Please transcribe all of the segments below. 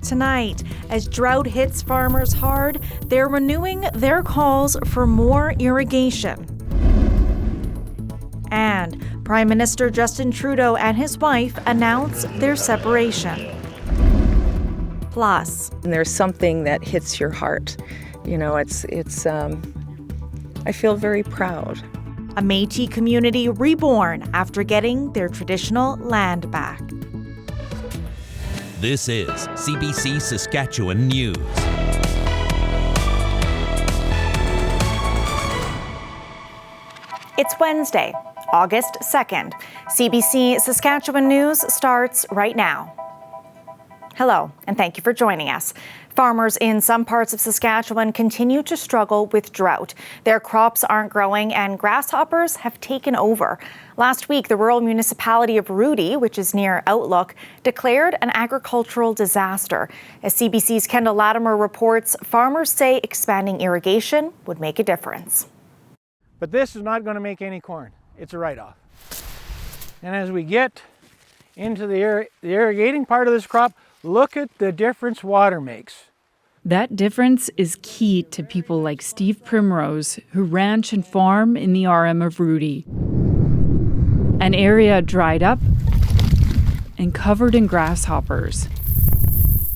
tonight. As drought hits farmers hard, they're renewing their calls for more irrigation. And Prime Minister Justin Trudeau and his wife announce their separation. Plus, and there's something that hits your heart. You know, I feel very proud. A Métis community reborn after getting their traditional land back. This is CBC Saskatchewan News. It's Wednesday, August 2nd. CBC Saskatchewan News starts right now. Hello, and thank you for joining us. Farmers in some parts of Saskatchewan continue to struggle with drought. Their crops aren't growing and grasshoppers have taken over. Last week, the rural municipality of Rudy, which is near Outlook, declared an agricultural disaster. As CBC's Kendall Latimer reports, farmers say expanding irrigation would make a difference. But this is not going to make any corn. It's a write-off. And as we get into the irrigating part of this crop, look at the difference water makes. That difference is key to people like Steve Primrose, who ranch and farm in the RM of Rudy. An area dried up and covered in grasshoppers.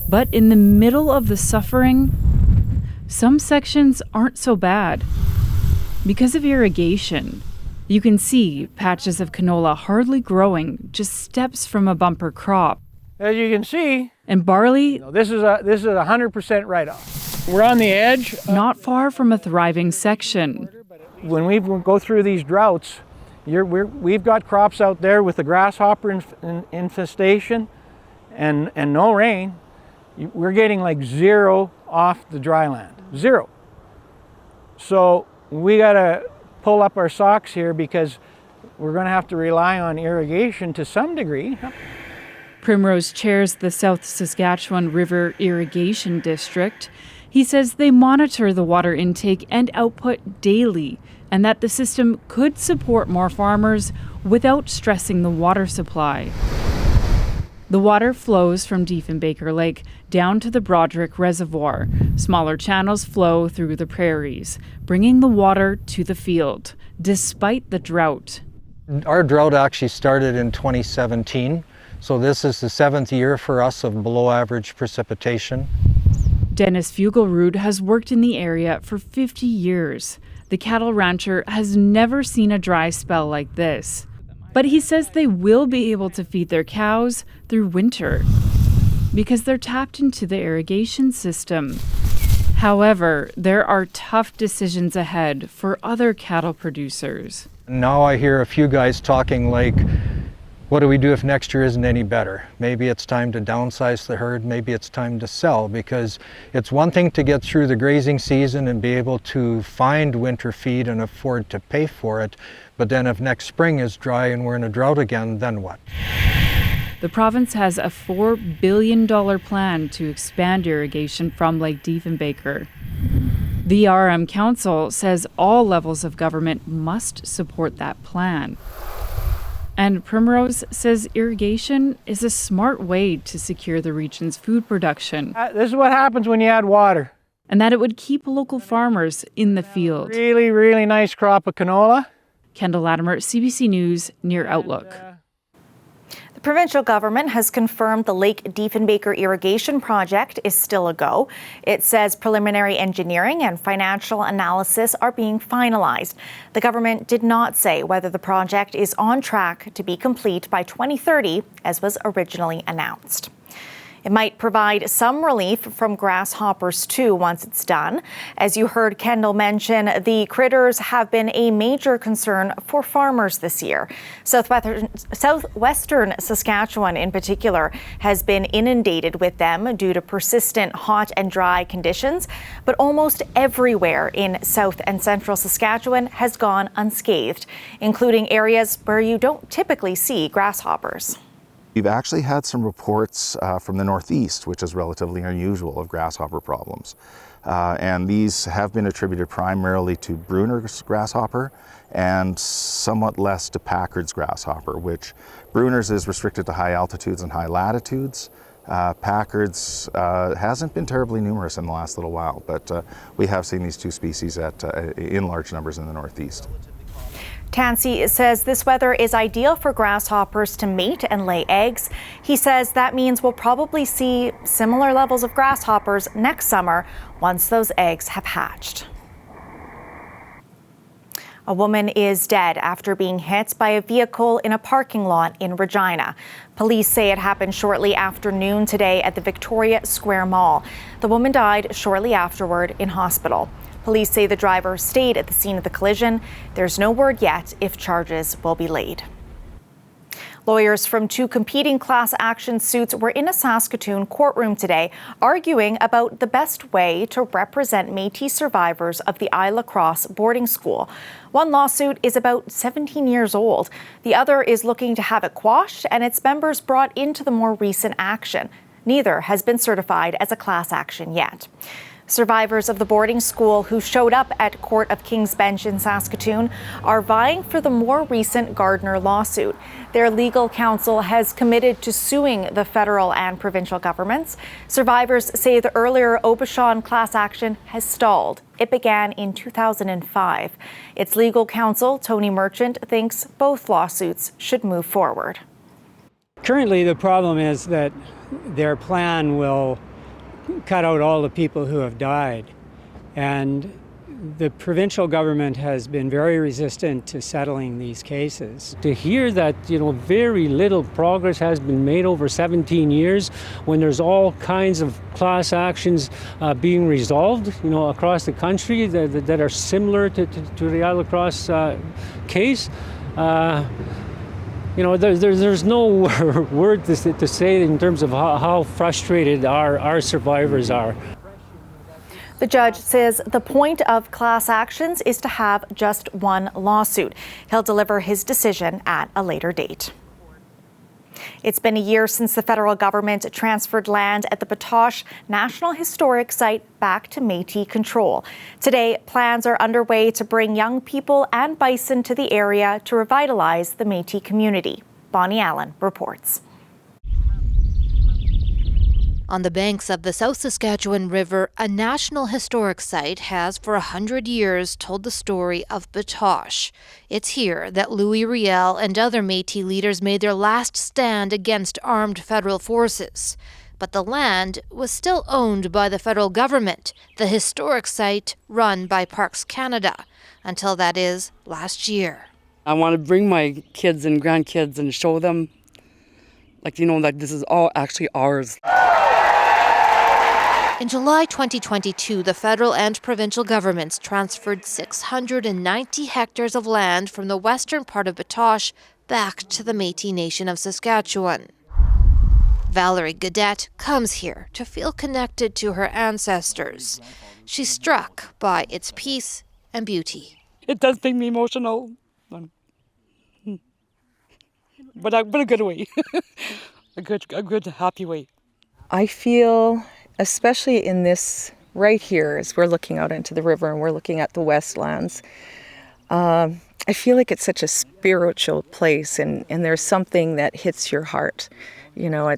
But in the middle of the suffering, some sections aren't so bad. Because of irrigation, you can see patches of canola hardly growing, just steps from a bumper crop. As you can see, and barley, this is a 100% write-off. We're on the edge. Not far from a thriving section. When we go through these droughts, we've got crops out there with the grasshopper infestation and no rain. We're getting like zero off the dry land, zero. So we got to pull up our socks here because we're going to have to rely on irrigation to some degree. Primrose chairs the South Saskatchewan River Irrigation District. He says they monitor the water intake and output daily, and that the system could support more farmers without stressing the water supply. The water flows from Diefenbaker Lake down to the Broderick Reservoir. Smaller channels flow through the prairies, bringing the water to the field, despite the drought. Our drought actually started in 2017. So this is the 7th year for us of below average precipitation. Dennis Fugelrud has worked in the area for 50 years. The cattle rancher has never seen a dry spell like this. But he says they will be able to feed their cows through winter because they're tapped into the irrigation system. However, there are tough decisions ahead for other cattle producers. Now I hear a few guys talking like, what do we do if next year isn't any better? Maybe it's time to downsize the herd, maybe it's time to sell, because it's one thing to get through the grazing season and be able to find winter feed and afford to pay for it, but then if next spring is dry and we're in a drought again, then what? The province has a $4 billion plan to expand irrigation from Lake Diefenbaker. The RM Council says all levels of government must support that plan. And Primrose says irrigation is a smart way to secure the region's food production. This is what happens when you add water. And that it would keep local farmers in the field. Really, really nice crop of canola. Kendall Latimer, CBC News, near Outlook. The provincial government has confirmed the Lake Diefenbaker irrigation project is still a go. It says preliminary engineering and financial analysis are being finalized. The government did not say whether the project is on track to be complete by 2030, as was originally announced. It might provide some relief from grasshoppers too once it's done. As you heard Kendall mention, the critters have been a major concern for farmers this year. Southwestern Saskatchewan in particular has been inundated with them due to persistent hot and dry conditions, but almost everywhere in South and Central Saskatchewan has gone unscathed, including areas where you don't typically see grasshoppers. We've actually had some reports from the Northeast, which is relatively unusual, of grasshopper problems. And these have been attributed primarily to Bruner's grasshopper and somewhat less to Packard's grasshopper, which Bruner's is restricted to high altitudes and high latitudes. Packards hasn't been terribly numerous in the last little while, but we have seen these two species in large numbers in the northeast. Tansey says this weather is ideal for grasshoppers to mate and lay eggs. He says that means we'll probably see similar levels of grasshoppers next summer once those eggs have hatched. A woman is dead after being hit by a vehicle in a parking lot in Regina. Police say it happened shortly after noon today at the Victoria Square Mall. The woman died shortly afterward in hospital. Police say the driver stayed at the scene of the collision. There's no word yet if charges will be laid. Lawyers from two competing class action suits were in a Saskatoon courtroom today arguing about the best way to represent Métis survivors of the Île-à-Crosse boarding school. One lawsuit is about 17 years old. The other is looking to have it quashed and its members brought into the more recent action. Neither has been certified as a class action yet. Survivors of the boarding school who showed up at Court of King's Bench in Saskatoon are vying for the more recent Gardner lawsuit. Their legal counsel has committed to suing the federal and provincial governments. Survivors say the earlier Aubuchon class action has stalled. It began in 2005. Its legal counsel, Tony Merchant, thinks both lawsuits should move forward. Currently, the problem is that their plan will cut out all the people who have died. And the provincial government has been very resistant to settling these cases. To hear that, very little progress has been made over 17 years when there's all kinds of class actions being resolved, across the country that are similar to the Île-à-Crosse case. There's no word to say in terms of how frustrated our survivors are. The judge says the point of class actions is to have just one lawsuit. He'll deliver his decision at a later date. It's been a year since the federal government transferred land at the Batosh National Historic Site back to Métis control. Today, plans are underway to bring young people and bison to the area to revitalize the Métis community. Bonnie Allen reports. On the banks of the South Saskatchewan River, a National Historic Site has for 100 years told the story of Batosh. It's here that Louis Riel and other Métis leaders made their last stand against armed federal forces. But the land was still owned by the federal government, the historic site run by Parks Canada, until that is last year. I want to bring my kids and grandkids and show them, that this is all actually ours. In July 2022, the federal and provincial governments transferred 690 hectares of land from the western part of Batosh back to the Métis Nation of Saskatchewan. Valerie Gaudette comes here to feel connected to her ancestors. She's struck by its peace and beauty. It does make me emotional, but a good way, a good, happy way. I feel, especially in this right here, as we're looking out into the river and we're looking at the Westlands, I feel like it's such a spiritual place, and there's something that hits your heart. I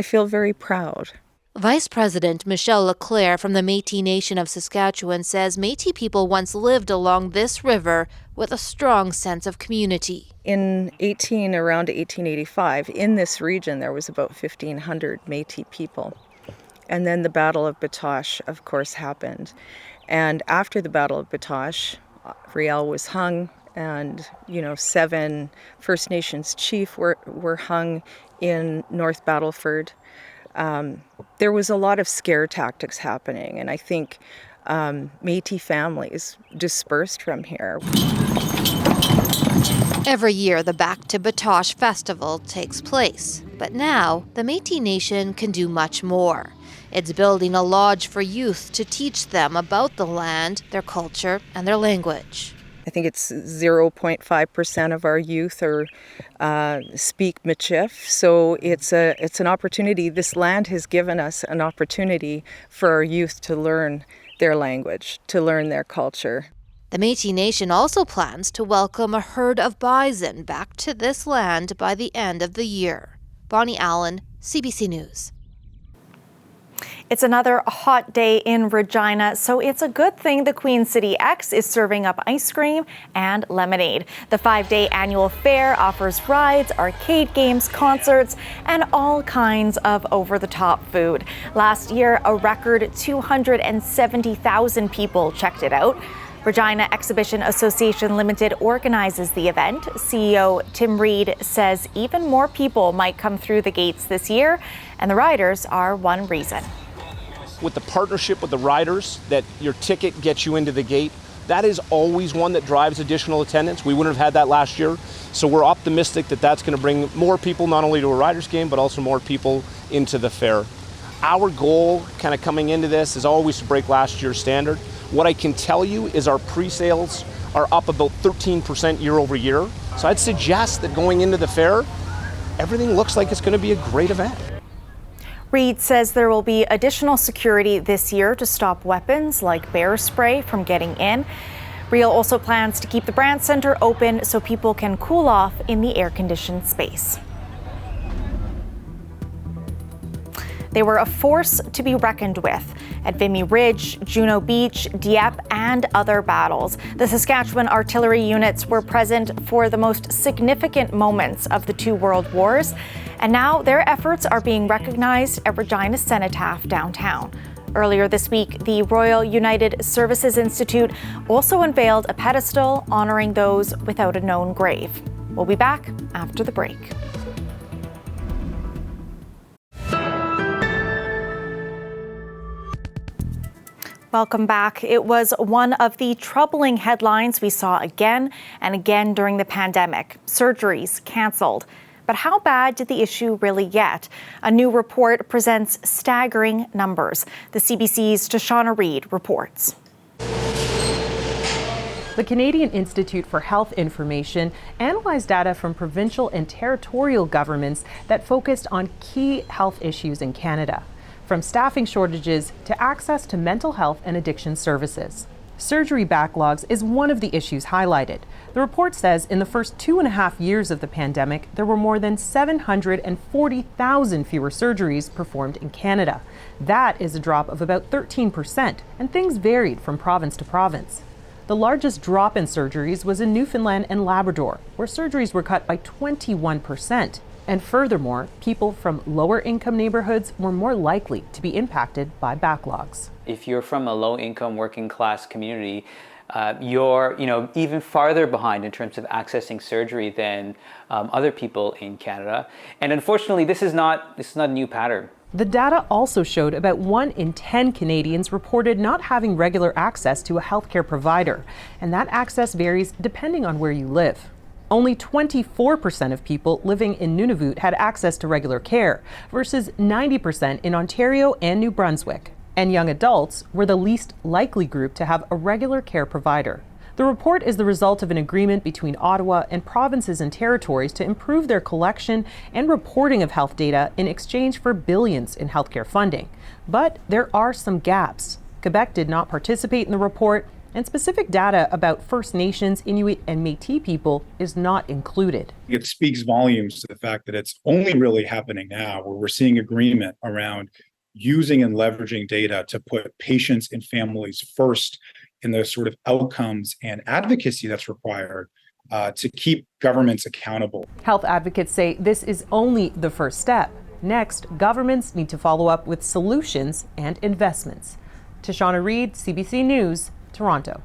feel very proud. Vice President Michelle Leclerc from the Métis Nation of Saskatchewan says Métis people once lived along this river with a strong sense of community. Around 1885, in this region, there was about 1,500 Métis people. And then the Battle of Batosh, of course, happened. And after the Battle of Batosh, Riel was hung, and 7 First Nations chiefs were hung in North Battleford. There was a lot of scare tactics happening, and I think Métis families dispersed from here. Every year, the Back to Batosh Festival takes place. But now, the Métis Nation can do much more. It's building a lodge for youth to teach them about the land, their culture, and their language. I think it's 0.5% of our youth speak Michif, so it's an opportunity. This land has given us an opportunity for our youth to learn their language, to learn their culture. The Métis Nation also plans to welcome a herd of bison back to this land by the end of the year. Bonnie Allen, CBC News. It's another hot day in Regina, so it's a good thing the Queen City X is serving up ice cream and lemonade. The 5-day annual fair offers rides, arcade games, concerts, and all kinds of over-the-top food. Last year, a record 270,000 people checked it out. Regina Exhibition Association Limited organizes the event. CEO Tim Reed says even more people might come through the gates this year, and the riders are one reason. With the partnership with the riders, that your ticket gets you into the gate, that is always one that drives additional attendance. We wouldn't have had that last year, so we're optimistic that that's going to bring more people not only to a riders game, but also more people into the fair. Our goal kind of coming into this is always to break last year's standard. What I can tell you is our pre-sales are up about 13% year over year. So I'd suggest that going into the fair, everything looks like it's going to be a great event. Reed says there will be additional security this year to stop weapons like bear spray from getting in. Real also plans to keep the brand center open so people can cool off in the air-conditioned space. They were a force to be reckoned with at Vimy Ridge, Juno Beach, Dieppe, and other battles. The Saskatchewan artillery units were present for the most significant moments of the two world wars, and now their efforts are being recognized at Regina Cenotaph downtown. Earlier this week, the Royal United Services Institute also unveiled a pedestal honoring those without a known grave. We'll be back after the break. Welcome back. It was one of the troubling headlines we saw again and again during the pandemic. Surgeries canceled. But how bad did the issue really get? A new report presents staggering numbers. The CBC's Tashana Reid reports. The Canadian Institute for Health Information analyzed data from provincial and territorial governments that focused on key health issues in Canada, from staffing shortages to access to mental health and addiction services. Surgery backlogs is one of the issues highlighted. The report says in the first 2.5 years of the pandemic, there were more than 740,000 fewer surgeries performed in Canada. That is a drop of about 13%, and things varied from province to province. The largest drop in surgeries was in Newfoundland and Labrador, where surgeries were cut by 21%. And furthermore, people from lower income neighborhoods were more likely to be impacted by backlogs. If you're from a low income working class community, you're even farther behind in terms of accessing surgery than other people in Canada. And unfortunately, this is not a new pattern. The data also showed about 1 in 10 Canadians reported not having regular access to a healthcare provider, and that access varies depending on where you live. Only 24% of people living in Nunavut had access to regular care, versus 90% in Ontario and New Brunswick. And young adults were the least likely group to have a regular care provider. The report is the result of an agreement between Ottawa and provinces and territories to improve their collection and reporting of health data in exchange for billions in healthcare funding. But there are some gaps. Quebec did not participate in the report, and specific data about First Nations, Inuit, and Métis people is not included. It speaks volumes to the fact that it's only really happening now where we're seeing agreement around using and leveraging data to put patients and families first in the sort of outcomes and advocacy that's required to keep governments accountable. Health advocates say this is only the first step. Next, governments need to follow up with solutions and investments. Tashana Reid, CBC News, Toronto.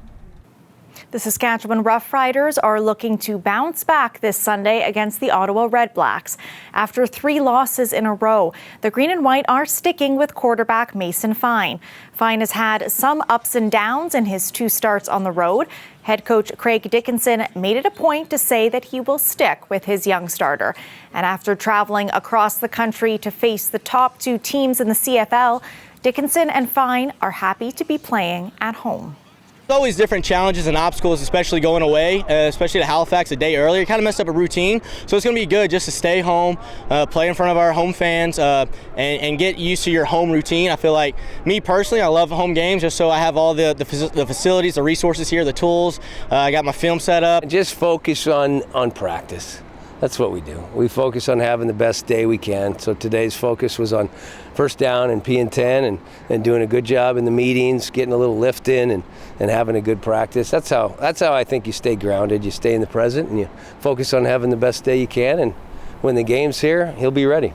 The Saskatchewan Roughriders are looking to bounce back this Sunday against the Ottawa Red Blacks. After 3 losses in a row, the Green and White are sticking with quarterback Mason Fine. Fine has had some ups and downs in his 2 starts on the road. Head coach Craig Dickinson made it a point to say that he will stick with his young starter. And after traveling across the country to face the top 2 teams in the CFL, Dickinson and Fine are happy to be playing at home. There's always different challenges and obstacles, especially going away, especially to Halifax a day earlier. It kind of messed up a routine, so it's going to be good just to stay home, play in front of our home fans, and get used to your home routine. I feel like, me personally, I love home games just so I have all the facilities, the resources here, the tools. I got my film set up. Just focus on practice. That's what we do. We focus on having the best day we can. So today's focus was on first down and P and 10 and doing a good job in the meetings, getting a little lift in and having a good practice. That's how I think you stay grounded. You stay in the present and you focus on having the best day you can, and when the game's here, he'll be ready.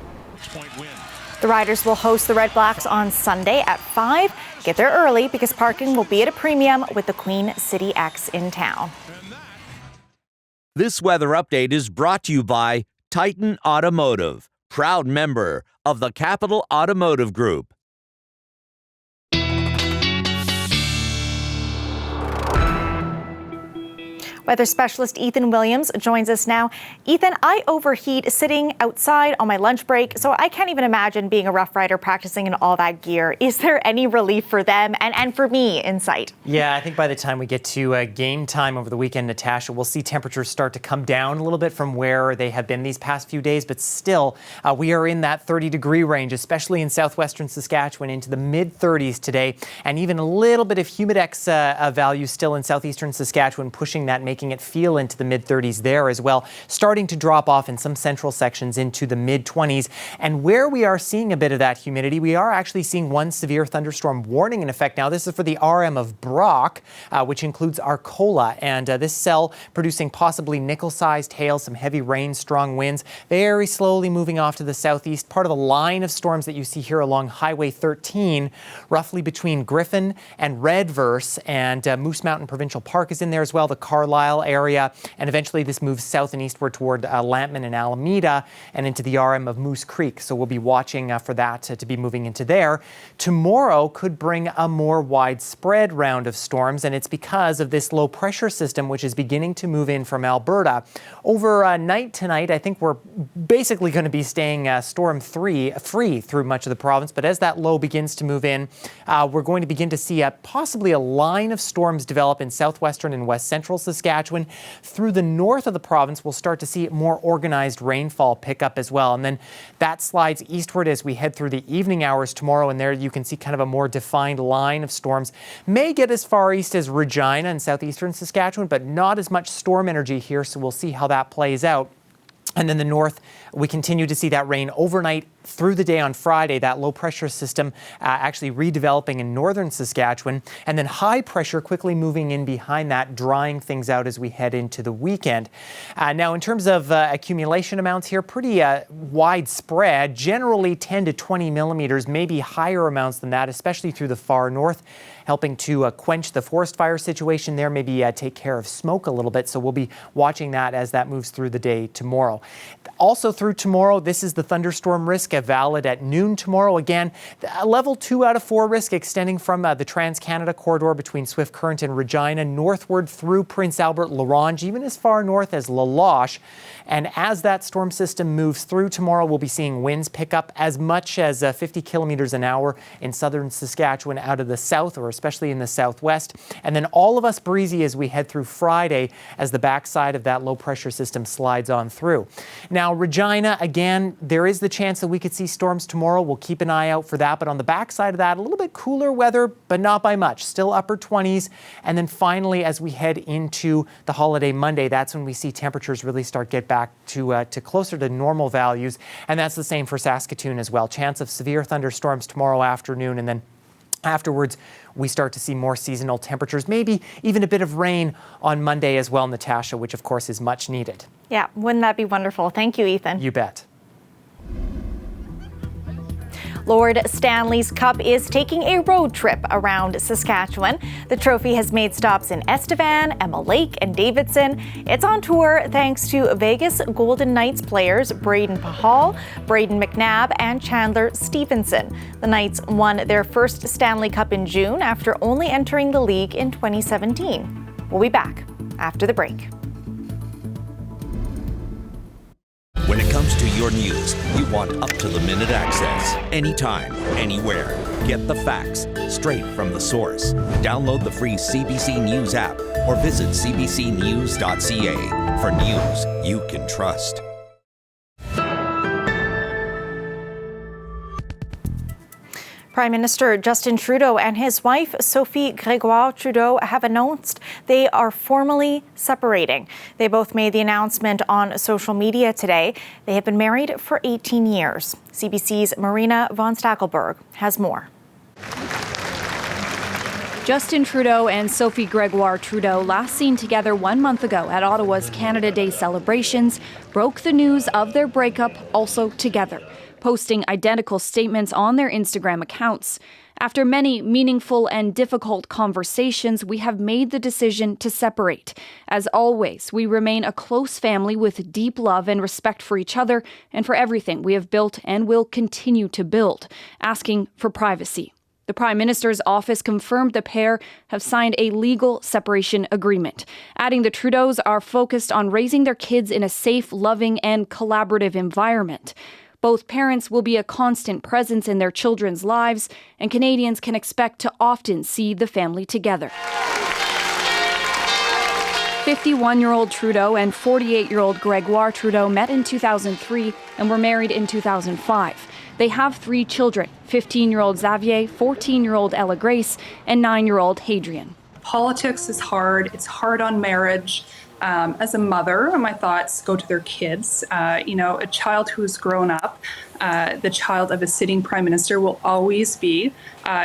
The Riders will host the Red Blacks on Sunday at 5. Get there early because parking will be at a premium with the Queen City X in town. This weather update is brought to you by Titan Automotive, proud member of the Capital Automotive Group. Weather specialist Ethan Williams joins us now. Ethan, I overheat sitting outside on my lunch break, so I can't even imagine being a Rough Rider practicing in all that gear. Is there any relief for them and for me in sight? Yeah, I think by the time we get to game time over the weekend, Natasha, we'll see temperatures start to come down a little bit from where they have been these past few days, but still we are in that 30-degree range, especially in southwestern Saskatchewan, into the mid-30s today, and even a little bit of humidex value still in southeastern Saskatchewan, pushing that, making it feel into the mid-30s there as well, starting to drop off in some central sections into the mid-20s. And where we are seeing a bit of that humidity, we are actually seeing one severe thunderstorm warning in effect now. This is for the RM of Brock, which includes Arcola, and this cell producing possibly nickel-sized hail, some heavy rain, strong winds, very slowly moving off to the southeast, part of the line of storms that you see here along Highway 13, roughly between Griffin and Redverse, and Moose Mountain Provincial Park is in there as well, the Carlisle area, and eventually this moves south and eastward toward Lampman and Alameda and into the RM of Moose Creek. So we'll be watching for that to be moving into there. Tomorrow could bring a more widespread round of storms, and it's because of this low pressure system which is beginning to move in from Alberta. Overnight tonight, I think we're basically going to be staying storm free through much of the province, but as that low begins to move in, we're going to begin to see possibly a line of storms develop in southwestern and west central Saskatchewan. Through the north of the province, we'll start to see more organized rainfall pick up as well. And then that slides eastward as we head through the evening hours tomorrow. And there you can see kind of a more defined line of storms. May get as far east as Regina in southeastern Saskatchewan, but not as much storm energy here. So we'll see how that plays out. And then the north, we continue to see that rain overnight through the day on Friday, that low pressure system actually redeveloping in northern Saskatchewan, and then high pressure quickly moving in behind that, drying things out as we head into the weekend. Now, in terms of accumulation amounts here, pretty widespread, generally 10 to 20 millimeters, maybe higher amounts than that, especially through the far north, helping to quench the forest fire situation there, maybe take care of smoke a little bit. So we'll be watching that as that moves through the day tomorrow. Also through tomorrow, this is the thunderstorm risk, valid at noon tomorrow. Again, a level 2 out of 4 risk extending from the Trans-Canada corridor between Swift Current and Regina, northward through Prince Albert, La Ronge, even as far north as La Loche. And as that storm system moves through tomorrow, we'll be seeing winds pick up as much as 50 kilometers an hour in southern Saskatchewan out of the south, or especially in the southwest. And then all of us breezy as we head through Friday as the backside of that low pressure system slides on through. Now, Regina, again, there is the chance that we could see storms tomorrow. We'll keep an eye out for that. But on the backside of that, a little bit cooler weather, but not by much. Still upper 20s. And then finally, as we head into the holiday Monday, that's when we see temperatures really start get back to closer to normal values. And that's the same for Saskatoon as well. Chance of severe thunderstorms tomorrow afternoon, and then afterwards, we start to see more seasonal temperatures, maybe even a bit of rain on Monday as well, Natasha, which of course is much needed. Yeah, wouldn't that be wonderful? Thank you, Ethan. You bet. Lord Stanley's Cup is taking a road trip around Saskatchewan. The trophy has made stops in Estevan, Emma Lake, and Davidson. It's on tour thanks to Vegas Golden Knights players Braden Pahal, Braden McNabb, and Chandler Stevenson. The Knights won their first Stanley Cup in June after only entering the league in 2017. We'll be back after the break. When it comes to your news, you want up-to-the-minute access. Anytime, anywhere. Get the facts straight from the source. Download the free CBC News app or visit cbcnews.ca for news you can trust. Prime Minister Justin Trudeau and his wife, Sophie Grégoire Trudeau, have announced they are formally separating. They both made the announcement on social media today. They have been married for 18 years. CBC's Marina von Stackelberg has more. Justin Trudeau and Sophie Grégoire Trudeau, last seen together 1 month ago at Ottawa's Canada Day celebrations, broke the news of their breakup also together, posting identical statements on their Instagram accounts. After many meaningful and difficult conversations, we have made the decision to separate. As always, we remain a close family with deep love and respect for each other and for everything we have built and will continue to build, asking for privacy. The Prime Minister's office confirmed the pair have signed a legal separation agreement, adding the Trudeaus are focused on raising their kids in a safe, loving, and collaborative environment. Both parents will be a constant presence in their children's lives, and Canadians can expect to often see the family together. 51-year-old Trudeau and 48-year-old Grégoire Trudeau met in 2003 and were married in 2005. They have 3 children, 15-year-old Xavier, 14-year-old Ella Grace, and 9-year-old Hadrian. Politics is hard. It's hard on marriage. As a mother, my thoughts go to their kids. A child who's grown up, the child of a sitting prime minister, will always be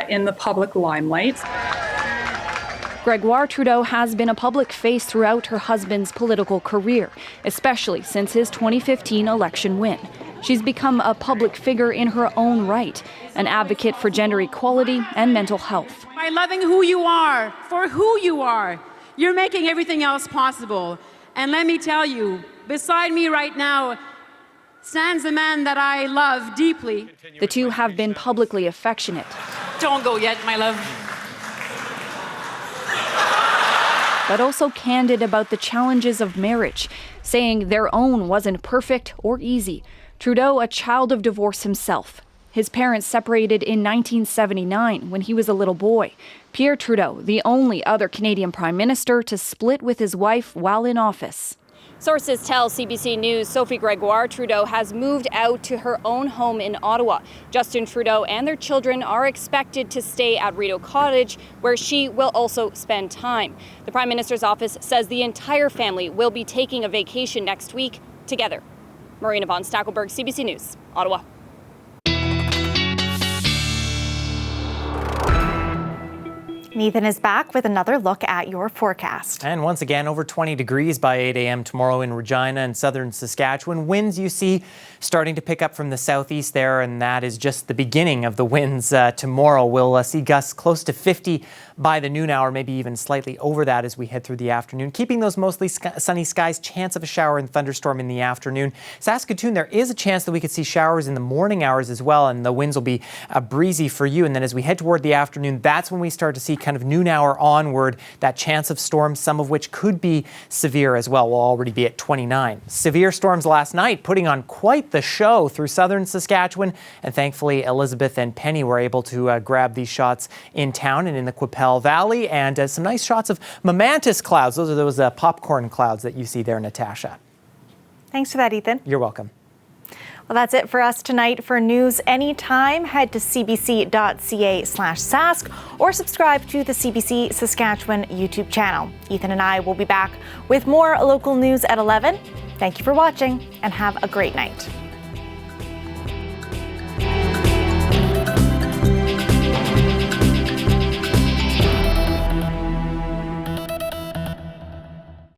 in the public limelight. Grégoire Trudeau has been a public face throughout her husband's political career, especially since his 2015 election win. She's become a public figure in her own right, an advocate for gender equality and mental health. By loving who you are, for who you are, you're making everything else possible. And let me tell you, beside me right now stands a man that I love deeply. The two have been publicly affectionate. Don't go yet, my love. But also candid about the challenges of marriage, saying their own wasn't perfect or easy. Trudeau, a child of divorce himself. His parents separated in 1979 when he was a little boy. Pierre Trudeau, the only other Canadian Prime Minister to split with his wife while in office. Sources tell CBC News Sophie Grégoire Trudeau has moved out to her own home in Ottawa. Justin Trudeau and their children are expected to stay at Rideau Cottage, where she will also spend time. The Prime Minister's office says the entire family will be taking a vacation next week together. Marina von Stackelberg, CBC News, Ottawa. Ethan is back with another look at your forecast. And once again, over 20 degrees by 8 a.m. tomorrow in Regina and southern Saskatchewan. Winds you see starting to pick up from the southeast there, and that is just the beginning of the winds tomorrow. We'll see gusts close to 50 by the noon hour, maybe even slightly over that as we head through the afternoon. Keeping those mostly sunny skies, chance of a shower and thunderstorm in the afternoon. Saskatoon, there is a chance that we could see showers in the morning hours as well, and the winds will be breezy for you. And then as we head toward the afternoon, that's when we start to see kind of noon hour onward, that chance of storms, some of which could be severe as well. We'll already be at 29. Severe storms last night, putting on quite the show through southern Saskatchewan, and thankfully Elizabeth and Penny were able to grab these shots in town and in the Qu'Appelle Valley, and some nice shots of momentous clouds. Those are those popcorn clouds that you see there, Natasha. Thanks for that, Ethan. You're welcome. Well, that's it for us tonight. For news anytime, head to cbc.ca/Sask or subscribe to the CBC Saskatchewan YouTube channel. Ethan and I will be back with more local news at 11. Thank you for watching and have a great night.